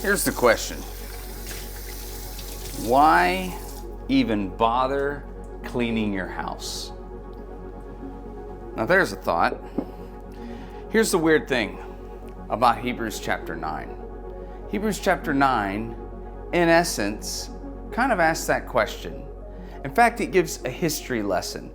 Here's the question. Why even bother cleaning your house? Now there's a thought. Here's the weird thing about Hebrews chapter 9. Hebrews chapter 9, in essence, kind of asks that question. In fact, it gives a history lesson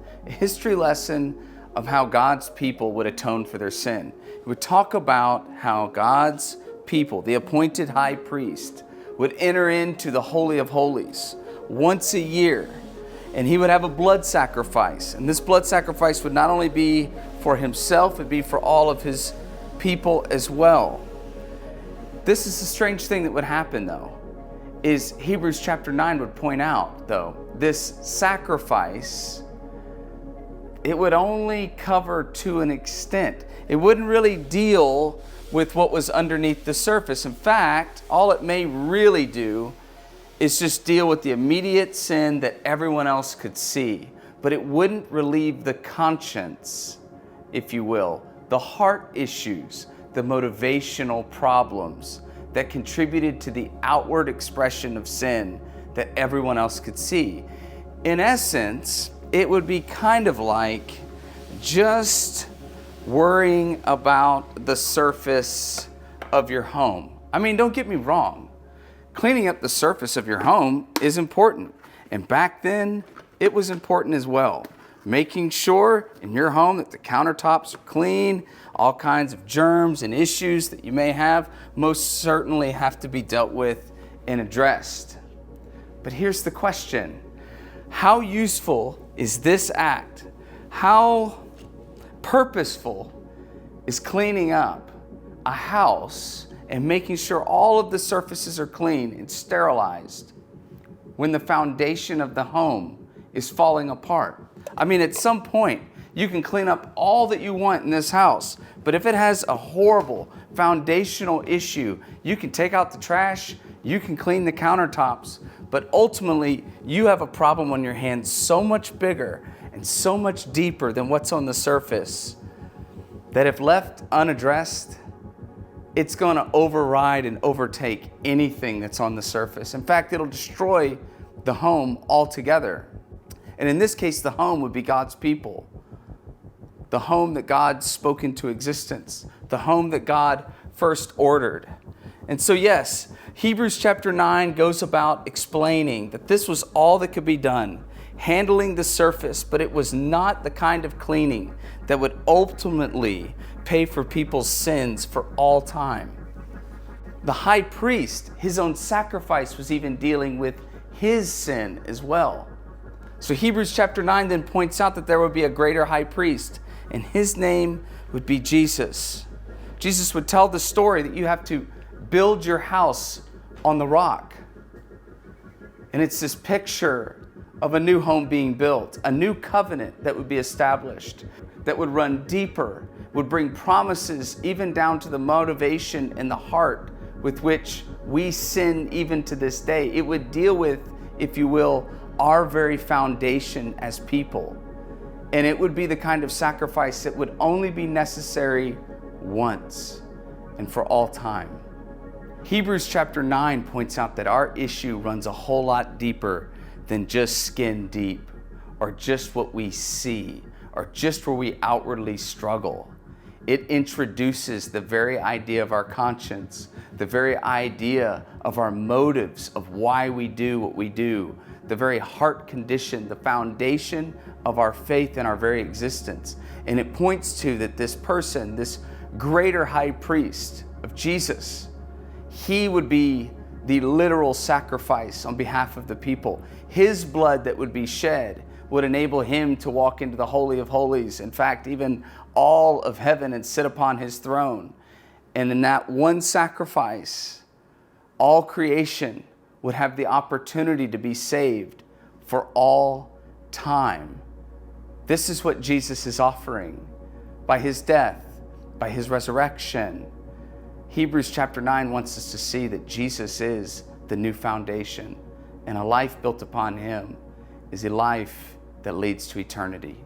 of how God's people would atone for their sin. It would talk about how God's people, the appointed high priest, would enter into the Holy of Holies once a year, and he would have a blood sacrifice. And this blood sacrifice would not only be for himself, it would be for all of his people as well. This is a strange thing that would happen, though, is Hebrews chapter 9 would point out, though, this sacrifice, it would only cover to an extent. It wouldn't really deal with what was underneath the surface. In fact, all it may really do is just deal with the immediate sin that everyone else could see. But it wouldn't relieve the conscience, if you will, the heart issues, the motivational problems that contributed to the outward expression of sin that everyone else could see. In essence, it would be kind of like just worrying about the surface of your home. I mean, don't get me wrong. Cleaning up the surface of your home is important. And back then, it was important as well. Making sure in your home that the countertops are clean, all kinds of germs and issues that you may have most certainly have to be dealt with and addressed. But here's the question. How useful is this act? How purposeful is cleaning up a house and making sure all of the surfaces are clean and sterilized when the foundation of the home is falling apart? I mean, at some point, you can clean up all that you want in this house, but if it has a horrible foundational issue, you can take out the trash, you can clean the countertops, but ultimately, you have a problem on your hands so much bigger and so much deeper than what's on the surface that if left unaddressed, it's going to override and overtake anything that's on the surface. In fact, it'll destroy the home altogether. And in this case, the home would be God's people. The home that God spoke into existence. The home that God first ordered. And so yes, Hebrews chapter 9 goes about explaining that this was all that could be done, handling the surface, but it was not the kind of cleaning that would ultimately pay for people's sins for all time. The high priest, his own sacrifice, was even dealing with his sin as well. So Hebrews chapter 9 then points out that there would be a greater high priest, and his name would be Jesus. Jesus would tell the story that you have to build your house on the rock. And it's this picture of a new home being built, a new covenant that would be established, that would run deeper, would bring promises even down to the motivation and the heart with which we sin even to this day. It would deal with, if you will, our very foundation as people. And it would be the kind of sacrifice that would only be necessary once and for all time. Hebrews chapter 9 points out that our issue runs a whole lot deeper than just skin deep, or just what we see, or just where we outwardly struggle. It introduces the very idea of our conscience, the very idea of our motives of why we do what we do, the very heart condition, the foundation of our faith and our very existence. And it points to that this person, this greater high priest of Jesus, he would be the literal sacrifice on behalf of the people. His blood that would be shed would enable him to walk into the Holy of Holies. In fact, even all of heaven, and sit upon his throne. And in that one sacrifice, all creation would have the opportunity to be saved for all time. This is what Jesus is offering by his death, by his resurrection. Hebrews chapter 9 wants us to see that Jesus is the new foundation, and a life built upon him is a life that leads to eternity.